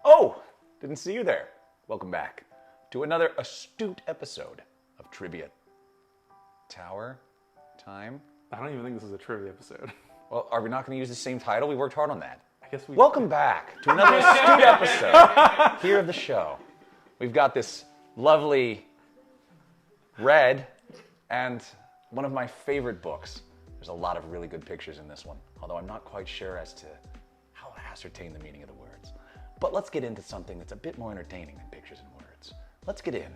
Oh, didn't see you there. Welcome back to another astute episode of Trivia Tower Time. I don't even think this is a trivia episode. Well, are we not going to use the same title? We worked hard on that. I guess we... Welcome back to another astute episode here of the show. We've got this lovely red and one of my favorite books. There's a lot of really good pictures in this one, although I'm not quite sure as to how to ascertain the meaning of the words. But let's get into something that's a bit more entertaining than pictures and words. Let's get in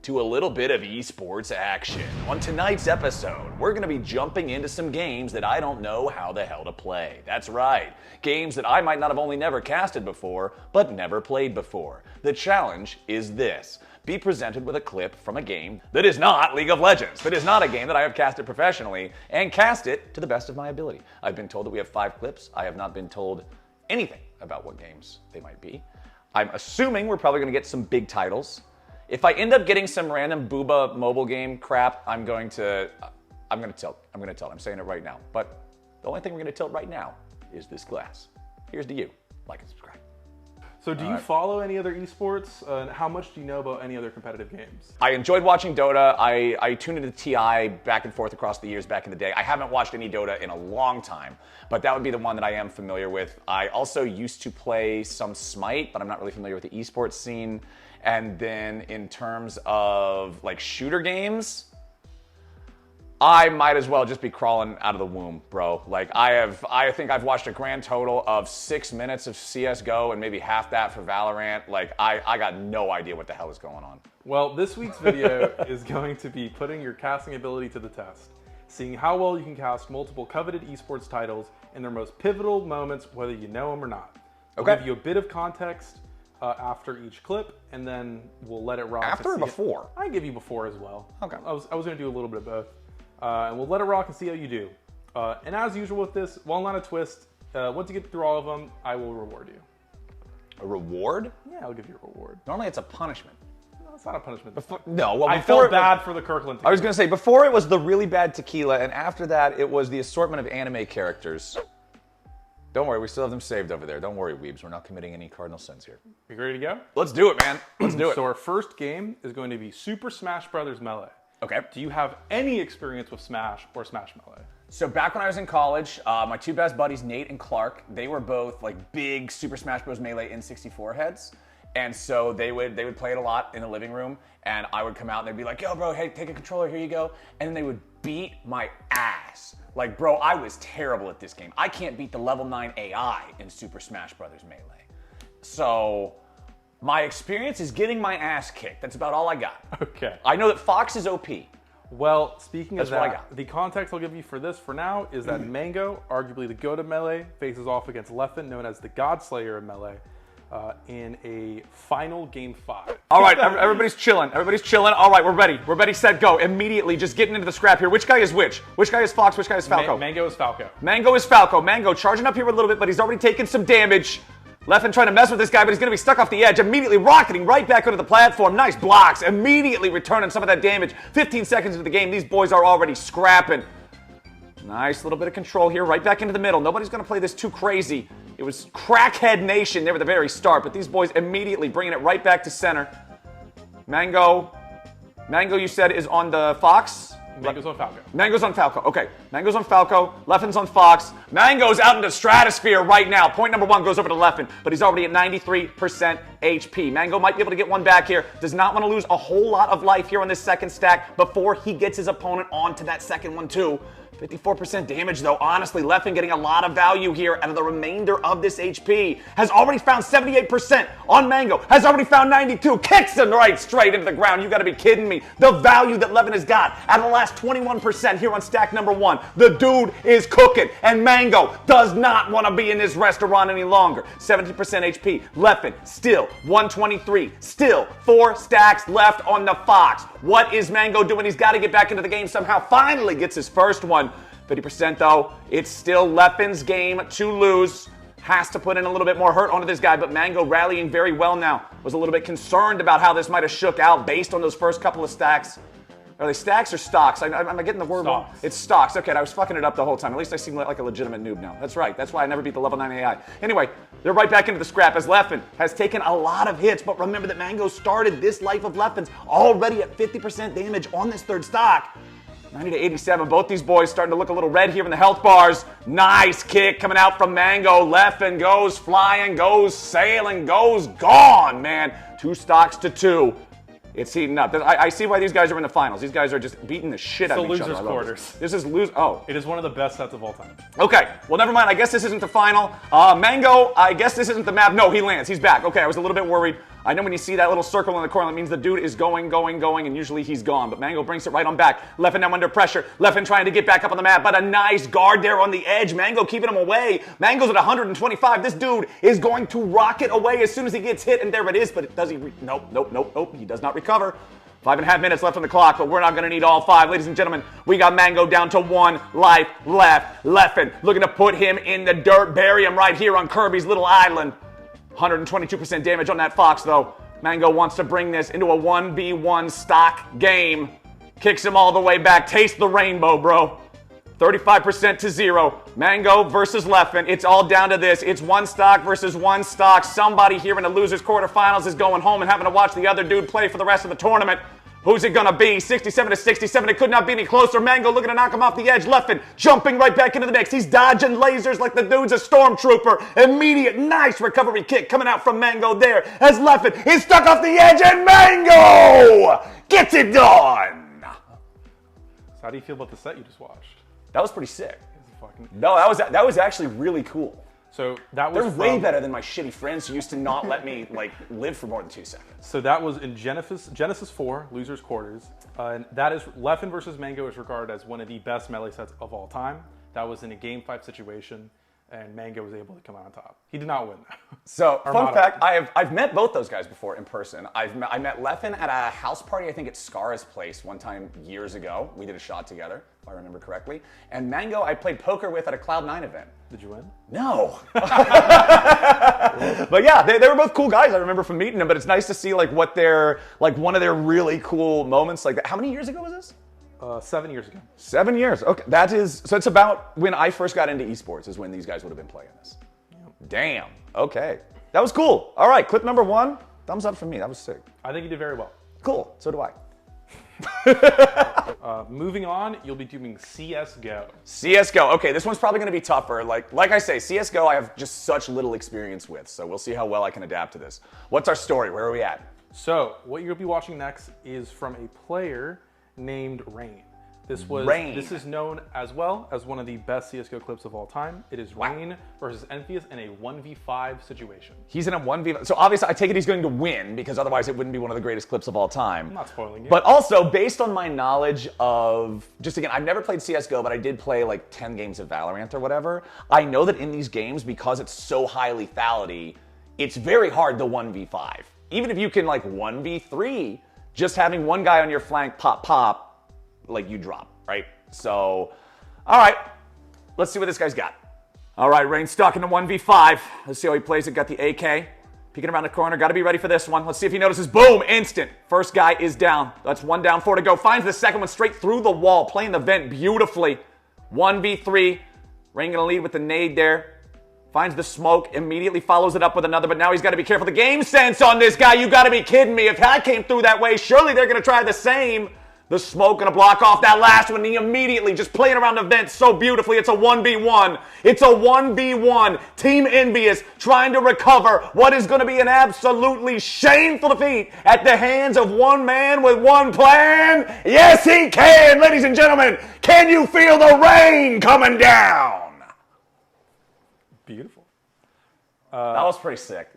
to a little bit of esports action. On tonight's episode, we're going to be jumping into some games that I don't know how the hell to play. That's right, games that I might not have only never casted before, but never played before. The challenge is this: be presented with a clip from a game that is not League of Legends, that is not a game that I have casted professionally, and cast it to the best of my ability. I've been told that we have 5 clips. I have not been told anything about what games they might be. I'm assuming we're probably going to get some big titles. If I end up getting some random booba mobile game crap, I'm going to tilt. I'm saying it right now. But the only thing we're going to tilt right now is this glass. Here's to you. Like and subscribe. So do you follow any other esports? And how much do you know about any other competitive games? I enjoyed watching Dota. I tuned into TI back and forth across the years back in the day. I haven't watched any Dota in a long time, but that would be the one that I am familiar with. I also used to play some Smite, but I'm not really familiar with the esports scene. And then in terms of like shooter games, I might as well just be crawling out of the womb, bro. Like I think I've watched a grand total of 6 minutes of CSGO and maybe half that for Valorant. Like I got no idea what the hell is going on. Well, this week's video is going to be putting your casting ability to the test, seeing how well you can cast multiple coveted esports titles in their most pivotal moments, whether you know them or not. I'll give you a bit of context after each clip, and then we'll let it rock. After or before? I give you before as well. Okay. I was going to do a little bit of both. And we'll let it rock and see how you do. And as usual with this, one line of twist, once you get through all of them, I will reward you. A reward? Yeah, I'll give you a reward. Normally it's a punishment. No, it's not a punishment. I felt bad for the Kirkland team. I was going to say, before it was the really bad tequila, and after that it was the assortment of anime characters. Don't worry, we still have them saved over there. Don't worry, weebs. We're not committing any cardinal sins here. You ready to go? Let's do it, man. Let's do it. So our first game is going to be Super Smash Bros. Melee. Okay. Do you have any experience with Smash or Smash Melee? So back when I was in college, my 2 best buddies, Nate and Clark, they were both like big Super Smash Bros. Melee N64 heads. And so they would play it a lot in the living room, and I would come out and they'd be like, yo bro, hey, take a controller, here you go. And then they would beat my ass. Like, bro, I was terrible at this game. I can't beat the level 9 AI in Super Smash Bros. Melee. So my experience is getting my ass kicked. That's about all I got. Okay. I know that Fox is OP. Well, speaking of That's what I that, got. the context I'll give you for this for now is that Mango, arguably the GOAT of Melee, faces off against Leffen, known as the Godslayer of Melee, in a final Game 5. All right, everybody's chilling. Everybody's chilling. All right, we're ready. We're ready, set, go. Immediately, just getting into the scrap here. Which guy is which? Which guy is Fox? Which guy is Falco? Mango is Falco. Mango is Falco. Mango charging up here a little bit, but he's already taken some damage. Leffen trying to mess with this guy, but he's going to be stuck off the edge. Immediately rocketing right back onto the platform. Nice blocks. Immediately returning some of that damage. 15 seconds into the game, these boys are already scrapping. Nice little bit of control here, right back into the middle. Nobody's going to play this too crazy. It was Crackhead Nation there at the very start, but these boys immediately bringing it right back to center. Mango, you said, is on the Fox? Mango's on Falco. Mango's on Falco. Okay. Mango's on Falco. Leffen's on Fox. Mango's out into stratosphere right now. Point number 1 goes over to Leffen, but he's already at 93% HP. Mango might be able to get one back here. Does not want to lose a whole lot of life here on this second stack before he gets his opponent onto that second one too. 54% damage though. Honestly, Leffen getting a lot of value here out of the remainder of this HP. Has already found 78% on Mango. Has already found 92. Kicks him right straight into the ground. You gotta be kidding me. The value that Leffen has got out of the last 21% here on stack number 1. The dude is cooking, and Mango does not want to be in this restaurant any longer. 70% HP. Leffen still 123. Still 4 stacks left on the Fox. What is Mango doing? He's got to get back into the game somehow. Finally gets his first one. 50% though. It's still Leffen's game to lose. Has to put in a little bit more hurt onto this guy, but Mango rallying very well now. Was a little bit concerned about how this might have shook out based on those first couple of stacks. Are they stacks or stocks? Am I getting the word wrong? Stocks. It's stocks. Okay, I was fucking it up the whole time. At least I seem like a legitimate noob now. That's right. That's why I never beat the level 9 AI. Anyway, they're right back into the scrap as Leffen has taken a lot of hits, but remember that Mango started this life of Leffen's already at 50% damage on this third stock. 90 to 87. Both these boys starting to look a little red here in the health bars. Nice kick coming out from Mango. Leffen goes flying, goes sailing, goes gone, man. 2 stocks to 2. It's heating up. I see why these guys are in the finals. These guys are just beating the shit out of each other. Losers quarters. This is lose. Oh. It is one of the best sets of all time. Okay. Well, never mind. I guess this isn't the final. Mango, I guess this isn't the map. No, he lands. He's back. Okay, I was a little bit worried. I know when you see that little circle in the corner, that means the dude is going, and usually he's gone. But Mango brings it right on back. Leffen now under pressure. Leffen trying to get back up on the map, but a nice guard there on the edge. Mango keeping him away. Mango's at 125. This dude is going to rocket away as soon as he gets hit, and there it is. But does he? Nope. He does not recover. 5.5 minutes left on the clock, but we're not going to need all 5. Ladies and gentlemen, we got Mango down to 1 life left. Leffen looking to put him in the dirt, bury him right here on Kirby's little island. 122% damage on that Fox, though. Mango wants to bring this into a 1v1 stock game. Kicks him all the way back. Taste the rainbow, bro. 35% to 0. Mango versus Leffen. It's all down to this. It's 1 stock versus 1 stock. Somebody here in the losers quarterfinals is going home and having to watch the other dude play for the rest of the tournament. Who's it gonna be? 67 to 67. It could not be any closer. Mango looking to knock him off the edge. Leffen jumping right back into the mix. He's dodging lasers like the dude's a stormtrooper. Immediate nice recovery kick coming out from Mango there as Leffen is stuck off the edge and Mango gets it done. So how do you feel about the set you just watched? That was pretty sick. Fucking... No, that was actually really cool. So that was They're way better than my shitty friends who used to not let me live for more than 2 seconds. So that was in Genesis 4, Losers Quarters. And that is Leffen versus Mango is regarded as one of the best melee sets of all time. That was in a Game 5 situation, and Mango was able to come out on top. He did not win, though. So, fun fact, I've met both those guys before in person. I met Leffen at a house party, I think at Scar's place one time years ago. We did a shot together, if I remember correctly. And Mango, I played poker with at a Cloud9 event. Did you win? No. But yeah, they were both cool guys. I remember from meeting them, but it's nice to see what their, one of their really cool moments like that. How many years ago was this? 7 years ago. 7 years. Okay, so it's about when I first got into esports is when these guys would have been playing this. Yep. Damn. Okay. That was cool. All right, clip number 1. Thumbs up from me. That was sick. I think you did very well. Cool. So do I. Moving on, you'll be doing CSGO. CSGO. Okay, this one's probably going to be tougher. Like I say, CSGO I have just such little experience with, so we'll see how well I can adapt to this. What's our story? Where are we at? So, what you'll be watching next is from a player named Rain. This is known as well as one of the best CSGO clips of all time. It is Rain versus Envious in a 1v5 situation. He's in a 1v5. So obviously I take it he's going to win because otherwise it wouldn't be one of the greatest clips of all time. I'm not spoiling it. But also based on my knowledge of, just again, I've never played CSGO, but I did play 10 games of Valorant or whatever. I know that in these games, because it's so high lethality, it's very hard to 1v5. Even if you can 1v3, just having one guy on your flank pop, you drop, right? So, all right, let's see what this guy's got. All right, Rain's stuck in the 1v5. Let's see how he plays it. Got the AK, peeking around the corner. Got to be ready for this one. Let's see if he notices. Boom, instant. First guy is down. That's 1 down, 4 to go. Finds the second one straight through the wall, playing the vent beautifully. 1v3. Rain gonna lead with the nade there. Finds the smoke, immediately follows it up with another, but now he's got to be careful. The game sense on this guy, you got to be kidding me. If that came through that way, surely they're going to try the same. The smoke going to block off that last one. He immediately just playing around the vent so beautifully. It's a 1v1. It's a 1v1. Team Envious trying to recover what is going to be an absolutely shameful defeat at the hands of one man with one plan. Yes, he can. Ladies and gentlemen, can you feel the rain coming down? Beautiful. That was pretty sick.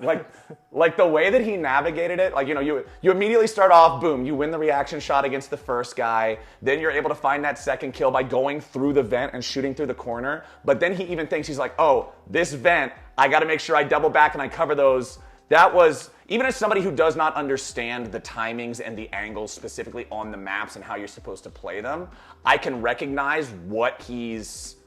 Like the way that he navigated it, you immediately start off, boom, you win the reaction shot against the first guy. Then you're able to find that second kill by going through the vent and shooting through the corner. But then he even thinks, he's like, oh, this vent, I got to make sure I double back and I cover those. That was, even as somebody who does not understand the timings and the angles specifically on the maps and how you're supposed to play them, I can recognize what he's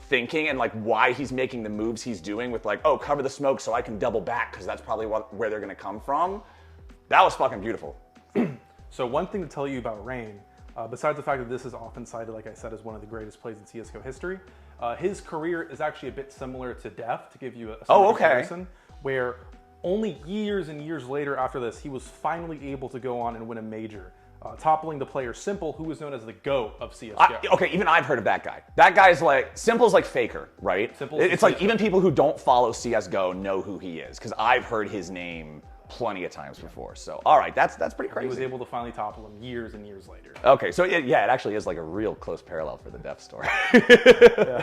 thinking and why he's making the moves he's doing with oh, cover the smoke so I can double back because that's probably where they're going to come from. That was fucking beautiful. So one thing to tell you about Rain, Besides the fact that this is often cited, like I said, as one of the greatest plays in CSGO history, his career is actually a bit similar to Def, to give you a comparison, where only years and years later after this, he was finally able to go on and win a major, toppling the player Simple, who was known as the GOAT of CSGO. Okay, even I've heard of that guy. That guy's like, Simple's like Faker, right? It's like even people who don't follow CSGO know who he is, because I've heard his name plenty of times before. So, all right, that's pretty crazy. He was able to finally topple him years and years later. Okay, so it actually is like a real close parallel for the Def story. Yeah.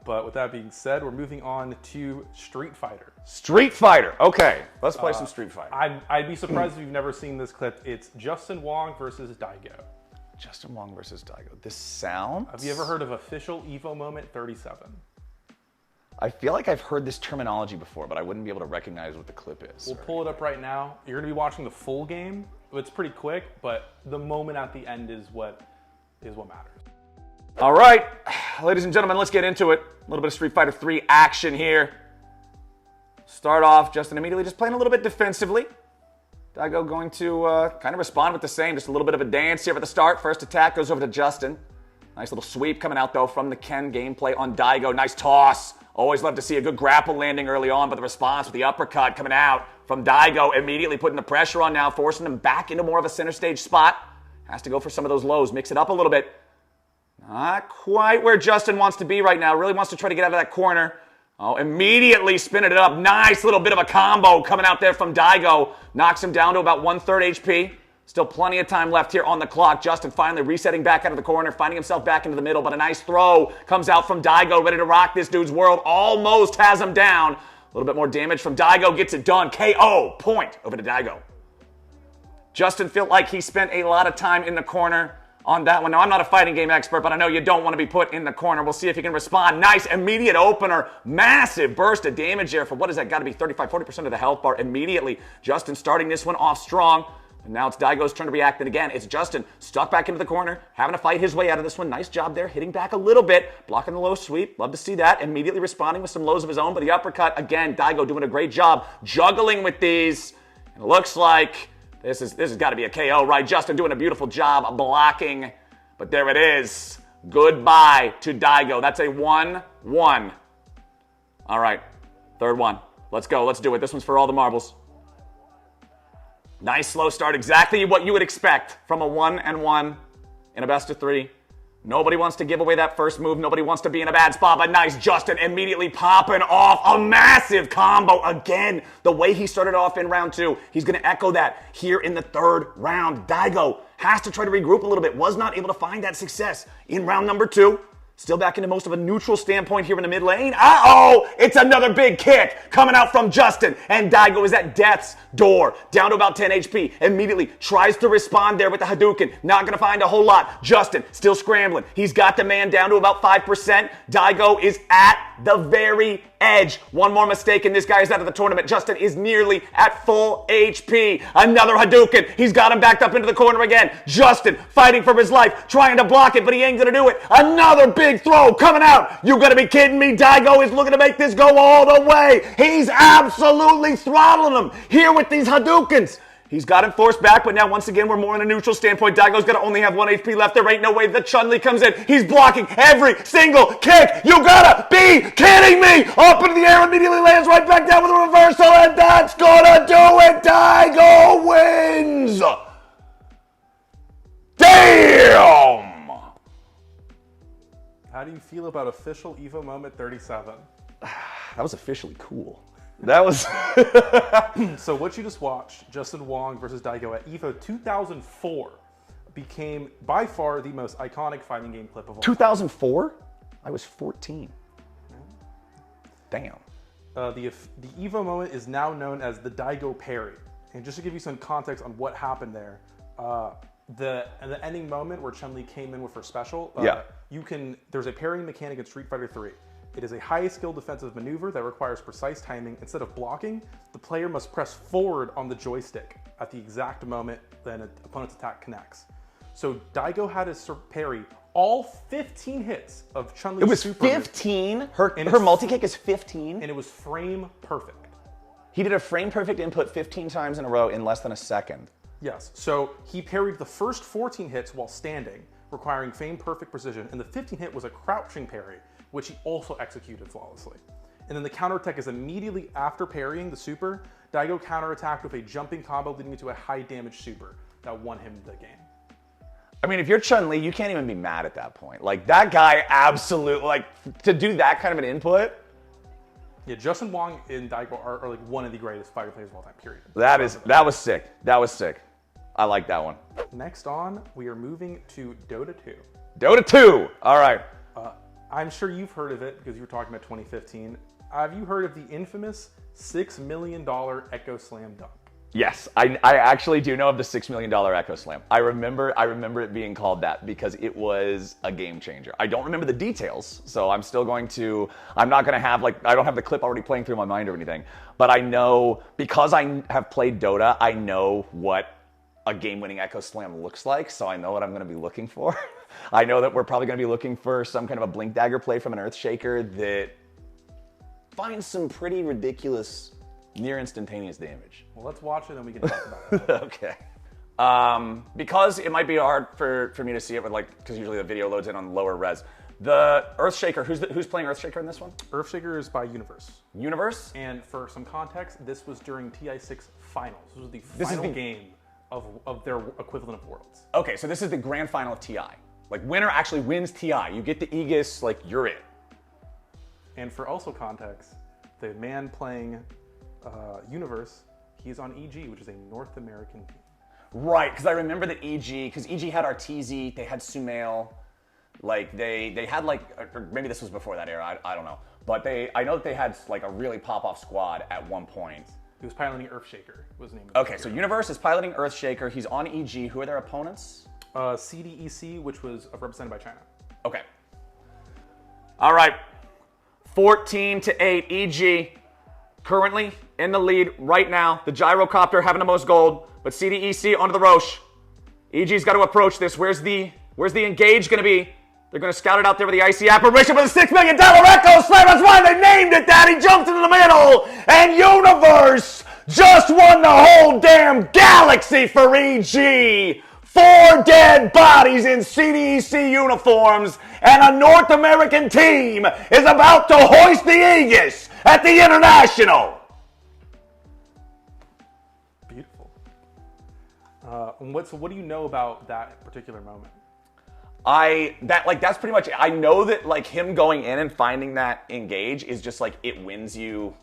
But with that being said, we're moving on to Street Fighter. Street Fighter. Okay, let's play some Street Fighter. I'd be surprised if you've never seen this clip. It's Justin Wong versus Daigo. Justin Wong versus Daigo. This sounds... Have you ever heard of official Evo moment 37? I feel like I've heard this terminology before, but I wouldn't be able to recognize what the clip is. We'll pull it up right now. You're going to be watching the full game. It's pretty quick, but the moment at the end is what matters. All right, ladies and gentlemen, let's get into it. A little bit of Street Fighter 3 action here. Start off, Justin immediately just playing a little bit defensively. Daigo going to kind of respond with the same, just a little bit of a dance here at the start. First attack goes over to Justin. Nice little sweep coming out, though, from the Ken gameplay on Daigo. Nice toss. Always love to see a good grapple landing early on, but the response with the uppercut coming out from Daigo, immediately putting the pressure on now, forcing him back into more of a center stage spot. Has to go for some of those lows, mix it up a little bit. Not quite where Justin wants to be right now. Really wants to try to get out of that corner. Oh, immediately spinning it up. Nice little bit of a combo coming out there from Daigo. Knocks him down to about 1/3 HP. Still plenty of time left here on the clock. Justin finally resetting back out of the corner, finding himself back into the middle, but a nice throw comes out from Daigo, ready to rock this dude's world. Almost has him down. A little bit more damage from Daigo, gets it done. KO, point over to Daigo. Justin felt like he spent a lot of time in the corner on that one. Now, I'm not a fighting game expert, but I know you don't want to be put in the corner. We'll see if you can respond. Nice, immediate opener. Massive burst of damage there for what is that? Got to be 35-40% of the health bar immediately. Justin starting this one off strong. And now it's Daigo's turn to react. And again, it's Justin stuck back into the corner, having to fight his way out of this one. Nice job there, hitting back a little bit, blocking the low sweep. Love to see that. Immediately responding with some lows of his own, but the uppercut, again, Daigo doing a great job juggling with these. And it looks like this has got to be a KO, right? Justin doing a beautiful job blocking, but there it is. Goodbye to Daigo. That's a 1-1. All right, third one. Let's go. Let's do it. This one's for all the marbles. Nice slow start, exactly what you would expect from a 1-1 in a best of 3. Nobody wants to give away that first move. Nobody wants to be in a bad spot, but nice. Justin immediately popping off a massive combo. Again, the way he started off in round 2, he's going to echo that here in the third round. Daigo has to try to regroup a little bit. Was not able to find that success in round number 2. Still back into most of a neutral standpoint here in the mid lane. Uh-oh! It's another big kick coming out from Justin. And Daigo is at death's door. Down to about 10 HP. Immediately tries to respond there with the Hadouken. Not going to find a whole lot. Justin still scrambling. He's got the man down to about 5%. Daigo is at the very edge. One more mistake and this guy is out of the tournament. Justin is nearly at full HP. Another Hadouken. He's got him backed up into the corner again. Justin fighting for his life, trying to block it, but he ain't going to do it. Another big throw coming out. You gotta be kidding me. Daigo is looking to make this go all the way. He's absolutely throttling him here with these Hadoukens. He's got him forced back, but now once again, we're more in a neutral standpoint. Daigo's gonna only have 1 HP left. There ain't no way that Chun-Li comes in. He's blocking every single kick. You gotta be kidding me. Up into the air, immediately lands right back down with a reversal, and that's gonna do it. Daigo wins. Damn. How do you feel about official Evo moment 37? That was officially cool. That was... So what you just watched, Justin Wong versus Daigo at Evo 2004, became by far the most iconic fighting game clip of all 2004? I was 14. Damn. The Evo moment is now known as the Daigo parry. And just to give you some context on what happened there, the ending moment where Chun-Li came in with her special, there's a parrying mechanic in Street Fighter 3. It is a high-skill defensive maneuver that requires precise timing. Instead of blocking, the player must press forward on the joystick at the exact moment that an opponent's attack connects. So Daigo had to parry all 15 hits of Chun-Li's It was super 15? Her multi-kick is 15? And it was frame perfect. He did a frame perfect input 15 times in a row in less than a second. Yes. So he parried the first 14 hits while standing, requiring perfect precision, and the 15th hit was a crouching parry, which he also executed flawlessly. And then the counterattack is immediately after parrying the super, Daigo counterattacked with a jumping combo leading into a high damage super that won him the game. I mean, if you're Chun-Li, you can't even be mad at that point. Like, that guy absolutely, like, to do that kind of an input. Yeah, Justin Wong and Daigo are like one of the greatest fighter players of all time, period. That was sick. That was sick. I like that one. Next on, we are moving to Dota 2. Dota 2! All right. I'm sure you've heard of it because you were talking about 2015. Have you heard of the infamous $6 million Echo Slam dunk? Yes, I actually do know of the $6 million Echo Slam. I remember it being called that because it was a game changer. I don't remember the details, so I'm not going to have, like, I don't have the clip already playing through my mind or anything, but I know, because I have played Dota, I know what a game-winning Echo Slam looks like, so I know what I'm going to be looking for. I know that we're probably going to be looking for some kind of a Blink Dagger play from an Earthshaker that finds some pretty ridiculous near instantaneous damage. Well, let's watch it and we can talk about it. Okay. Because it might be hard for me to see it, because usually the video loads in on lower res. The Earthshaker, who's playing Earthshaker in this one? Earthshaker is by Universe. Universe? And for some context, this was during TI6 finals. This was the final game of their equivalent of Worlds. Okay, so this is the grand final of TI. Like, winner actually wins TI. You get the Aegis, like, you're it. And for also context, the man playing Universe, he's on EG, which is a North American team. Right, because I remember that because EG had Arteezy, they had Sumail, like, they had, like, or maybe this was before that era, I don't know. But I know that they had, like, a really pop-off squad at one point. He was piloting Earthshaker, was the name of it. Okay, so Universe is piloting Earthshaker, he's on EG, who are their opponents? CDEC, which was represented by China. Okay. All right. 14-8, EG currently in the lead right now. The Gyrocopter having the most gold, but CDEC onto the Roche. EG's got to approach this. Where's the engage going to be? They're going to scout it out there with the icy apparition with a $6 million Echo Slam. That's why they named it that. He jumped into the middle, and Universe just won the whole damn galaxy for EG. 4 dead bodies in CDEC uniforms, and a North American team is about to hoist the Aegis at the International. Beautiful. So what do you know about that particular moment? That's pretty much it. I know that, like, him going in and finding that engage is just like it wins you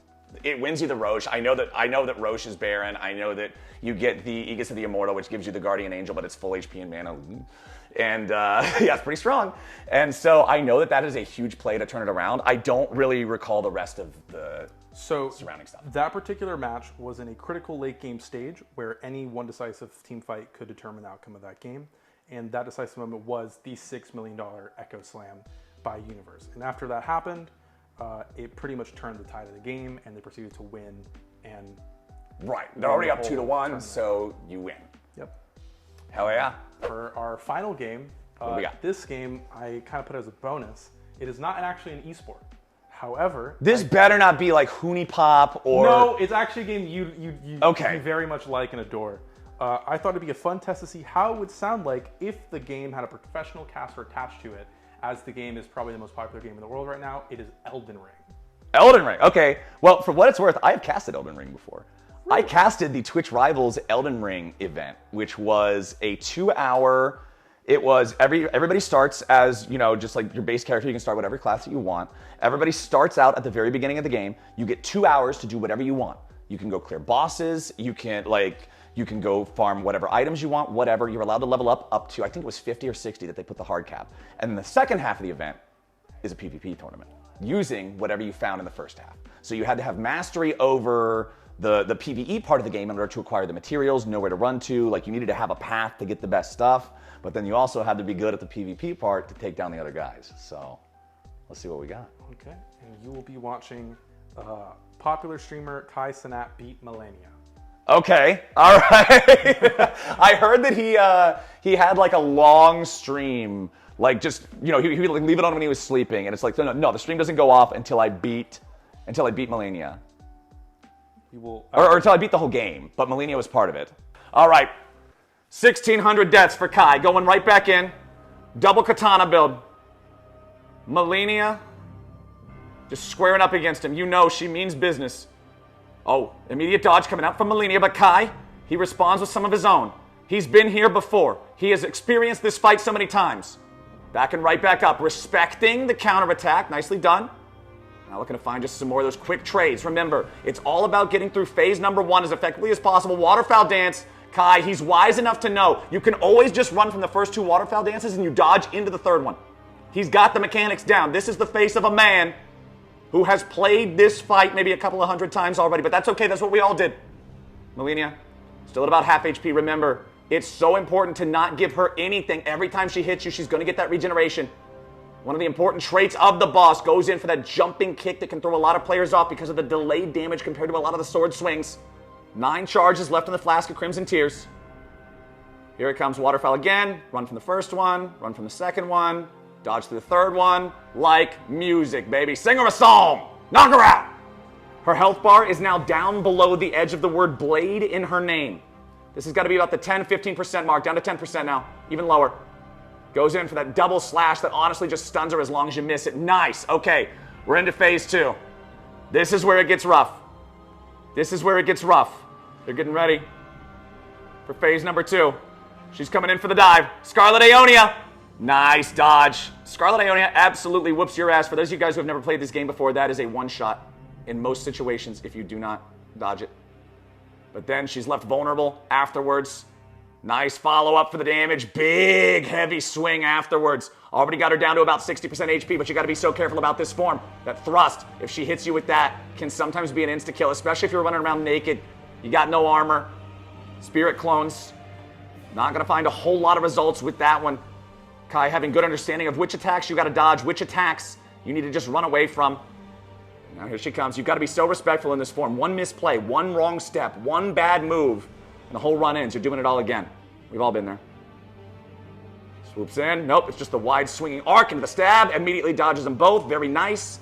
the Roche. I know that Roche is Baron. I know that you get the Aegis of the Immortal, which gives you the Guardian Angel, but it's full HP and mana. And yeah, it's pretty strong. And so I know that is a huge play to turn it around. I don't really recall the rest of the surrounding stuff. That particular match was in a critical late game stage where any one decisive team fight could determine the outcome of that game. And that decisive moment was the $6 million Echo Slam by Universe. And after that happened, it pretty much turned the tide of the game, and they proceeded to win. And right, they're already up 2-1, so you win. Yep. Hell yeah. For our final game, what we got? This game I kind of put as a bonus. It is not actually an esport. However, this better not be like Hoonie Pop or... No, it's actually a game you very much like and adore. I thought it'd be a fun test to see how it would sound like if the game had a professional caster attached to it, as the game is probably the most popular game in the world right now. It is Elden Ring. Elden Ring, okay. Well, for what it's worth, I have casted Elden Ring before. Really? I casted the Twitch Rivals Elden Ring event, which was a 2-hour... It was everybody starts as, just like your base character. You can start whatever class that you want. Everybody starts out at the very beginning of the game. You get 2 hours to do whatever you want. You can go clear bosses. You can go farm whatever items you want, whatever. You're allowed to level up to, I think it was 50 or 60 that they put the hard cap. And then the second half of the event is a PvP tournament, using whatever you found in the first half. So you had to have mastery over the PvE part of the game in order to acquire the materials, know where to run to. Like, you needed to have a path to get the best stuff. But then you also had to be good at the PvP part to take down the other guys. So let's see what we got. Okay, and you will be watching popular streamer Kai Cenat beat Melania. Okay, all right. I heard that he had like a long stream, like just he would like leave it on when he was sleeping, and it's like no, the stream doesn't go off until I beat Melania. You will, or until I beat the whole game, but Melania was part of it. All right, 1,600 deaths for Kai. Going right back in. Double katana build. Melania just squaring up against him. You know she means business. Oh, immediate dodge coming out from Melania, but Kai, he responds with some of his own. He's been here before. He has experienced this fight so many times. Backing right back up, respecting the counterattack. Nicely done. Now looking to find just some more of those quick trades. Remember, it's all about getting through phase number 1 as effectively as possible. Waterfowl dance. Kai, he's wise enough to know you can always just run from the first 2 waterfowl dances and you dodge into the 3rd one. He's got the mechanics down. This is the face of a man who has played this fight maybe a couple of 100 times already, but that's okay. That's what we all did. Melania, still at about half HP. Remember, it's so important to not give her anything. Every time she hits you, she's going to get that regeneration. One of the important traits of the boss goes in for that jumping kick that can throw a lot of players off because of the delayed damage compared to a lot of the sword swings. 9 charges left in the Flask of Crimson Tears. Here it comes, Waterfowl again. Run from the first one, run from the second one, dodge through the 3rd one, like music, baby. Sing her a song! Knock her out! Her health bar is now down below the edge of the word blade in her name. This has got to be about the 10-15% mark, down to 10% now, even lower. Goes in for that double slash that honestly just stuns her as long as you miss it. Nice. Okay, we're into phase 2. This is where it gets rough. This is where it gets rough. They're getting ready for phase number 2. She's coming in for the dive. Scarlet Aeonia. Nice dodge. Scarlet Aeonia absolutely whoops your ass. For those of you guys who have never played this game before, that is a one-shot in most situations if you do not dodge it. But then she's left vulnerable afterwards. Nice follow-up for the damage. Big, heavy swing afterwards. Already got her down to about 60% HP, but you got to be so careful about this form. That thrust, if she hits you with that, can sometimes be an insta-kill, especially if you're running around naked. You got no armor. Spirit clones. Not going to find a whole lot of results with that one. Kai having good understanding of which attacks you got to dodge, which attacks you need to just run away from. Now here she comes. You've got to be so respectful in this form. One misplay, one wrong step, one bad move, and the whole run ends. You're doing it all again. We've all been there. Swoops in. Nope, it's just the wide swinging arc into the stab. Immediately dodges them both. Very nice.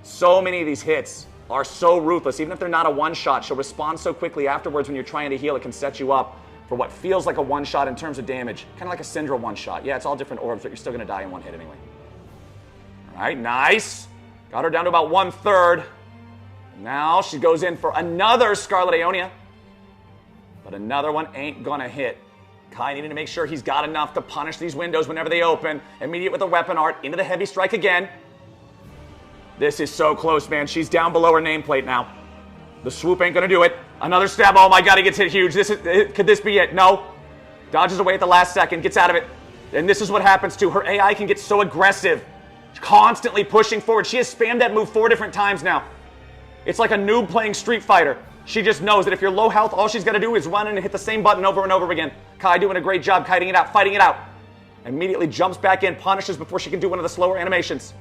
So many of these hits are so ruthless. Even if they're not a one-shot, she'll respond so quickly afterwards when you're trying to heal. It can set you up for what feels like a one-shot in terms of damage. Kind of like a Syndra one-shot. Yeah, it's all different orbs, but you're still going to die in one hit anyway. All right, nice. Got her down to about 1/3. Now she goes in for another Scarlet Aeonia. But another one ain't going to hit. Kai needing to make sure he's got enough to punish these windows whenever they open. Immediate with the weapon art into the heavy strike again. This is so close, man. She's down below her nameplate now. The swoop ain't going to do it. Another stab. Oh my god, he gets hit huge. Could this be it? No. Dodges away at the last second. Gets out of it. And this is what happens to her. AI can get so aggressive. Constantly pushing forward. She has spammed that move 4 different times now. It's like a noob playing Street Fighter. She just knows that if you're low health, all she's got to do is run and hit the same button over and over again. Kai doing a great job kiting it out, fighting it out. Immediately jumps back in, punishes before she can do one of the slower animations.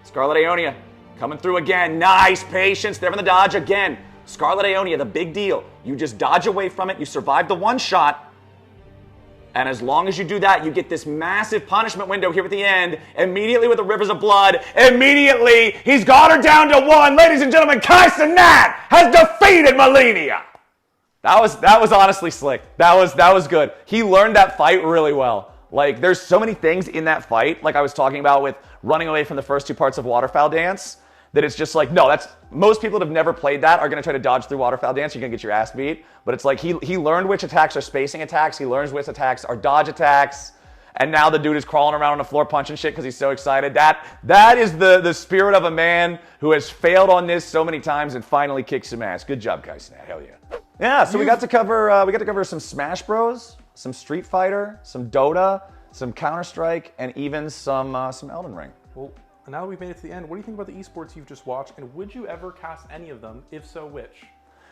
Scarlet Aeonia coming through again. Nice patience there in the dodge again. Scarlet Aeonia, the big deal. You just dodge away from it. You survive the one shot. And as long as you do that, you get this massive punishment window here at the end. Immediately with the rivers of blood. Immediately, he's got her down to 1. Ladies and gentlemen, Kai Cenat has defeated Melania. That was honestly slick. That was good. He learned that fight really well. Like, there's so many things in that fight, like I was talking about with running away from the first 2 parts of Waterfowl Dance, that it's just like, no, most people that have never played that are going to try to dodge through Waterfowl Dance. You're going to get your ass beat. But it's like he learned which attacks are spacing attacks. He learns which attacks are dodge attacks. And now the dude is crawling around on the floor punching shit because he's so excited. That is the spirit of a man who has failed on this so many times and finally kicked some ass. Good job, Kai Cenat. Hell yeah. Yeah, so we got to cover some Smash Bros, some Street Fighter, some Dota, some Counter-Strike, and even some Elden Ring. Well, now that we've made it to the end, what do you think about the esports you've just watched, and would you ever cast any of them? If so, which?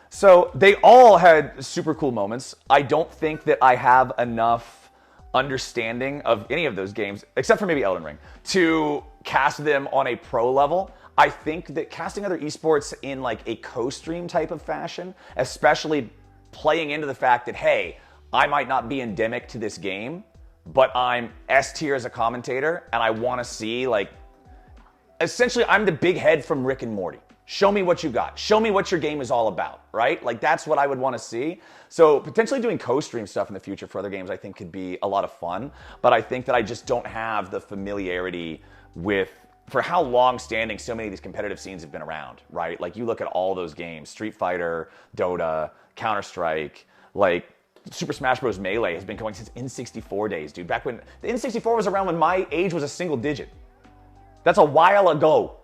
So they all had super cool moments. I don't think that I have enough understanding of any of those games, except for maybe Elden Ring, to cast them on a pro level. I think that casting other esports in like a co-stream type of fashion, especially playing into the fact that, hey, I might not be endemic to this game, but I'm S tier as a commentator, and I want to see, like, essentially I'm the big head from Rick and Morty. Show me what you got. Show me what your game is all about, right? Like, that's what I would want to see. So potentially doing co-stream stuff in the future for other games I think could be a lot of fun. But I think that I just don't have the familiarity with, for how long-standing so many of these competitive scenes have been around, right? Like, you look at all those games, Street Fighter, Dota, Counter-Strike, like, Super Smash Bros. Melee has been going since N64 days, dude. Back when the N64 was around when my age was a single digit. That's a while ago.